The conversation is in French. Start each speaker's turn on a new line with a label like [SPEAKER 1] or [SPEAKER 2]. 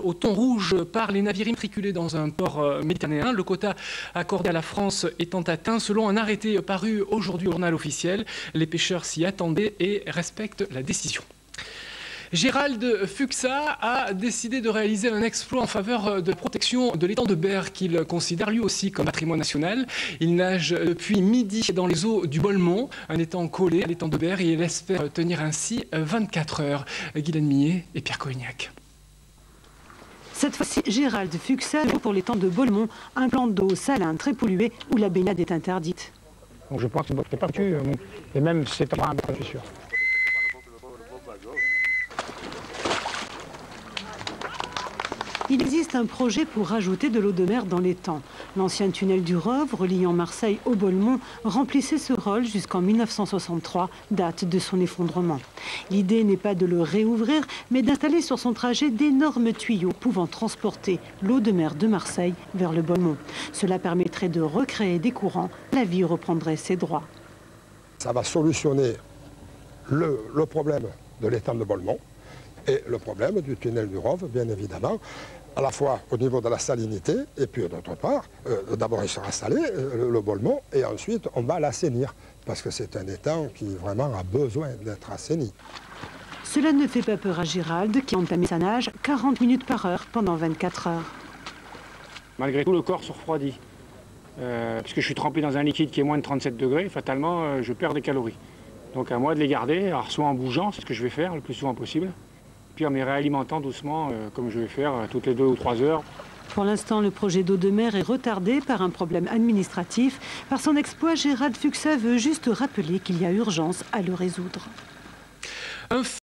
[SPEAKER 1] au thon rouge par les navires immatriculés dans un port méditerranéen. Le quota accordé à la France étant atteint selon un arrêté paru aujourd'hui au journal officiel. Les pêcheurs s'y attendaient et respectent la décision. Gérald Fuxa a décidé de réaliser un exploit en faveur de protection de l'étang de Berre qu'il considère lui aussi comme patrimoine national. Il nage depuis midi dans les eaux du Bolmont, un étang collé à l'étang de Berre, et il espère tenir ainsi 24 heures. Guylaine Millet et Pierre Colignac.
[SPEAKER 2] Cette fois-ci, Gérald Fuxa joue pour l'étang de Bolmont, un plan d'eau salin très pollué où la baignade est interdite.
[SPEAKER 3] Donc je pense que c'est pas battu, et même c'est un peu, je suis sûr.
[SPEAKER 2] Il existe un projet pour rajouter de l'eau de mer dans l'étang. L'ancien tunnel du Rove, reliant Marseille au Bolmont, remplissait ce rôle jusqu'en 1963, date de son effondrement. L'idée n'est pas de le réouvrir, mais d'installer sur son trajet d'énormes tuyaux pouvant transporter l'eau de mer de Marseille vers le Bolmont. Cela permettrait de recréer des courants. La vie reprendrait ses droits.
[SPEAKER 4] Ça va solutionner le problème de l'étang de Bolmont et le problème du tunnel du Rove, bien évidemment, à la fois au niveau de la salinité, et puis d'autre part, d'abord il sera salé, le Bolmont, et ensuite on va l'assainir, parce que c'est un étang qui vraiment a besoin d'être assaini.
[SPEAKER 2] Cela ne fait pas peur à Gérald, qui a entamé sa nage 40 minutes par heure pendant 24 heures.
[SPEAKER 3] Malgré tout, le corps se refroidit. Puisque je suis trempé dans un liquide qui est moins de 37 degrés, fatalement, je perds des calories. Donc à moi de les garder, alors soit en bougeant, c'est ce que je vais faire le plus souvent possible, puis en me réalimentant doucement, comme je vais faire toutes les 2 ou 3 heures.
[SPEAKER 2] Pour l'instant, le projet d'eau de mer est retardé par un problème administratif. Par son exploit, Gérald Fuxa veut juste rappeler qu'il y a urgence à le résoudre.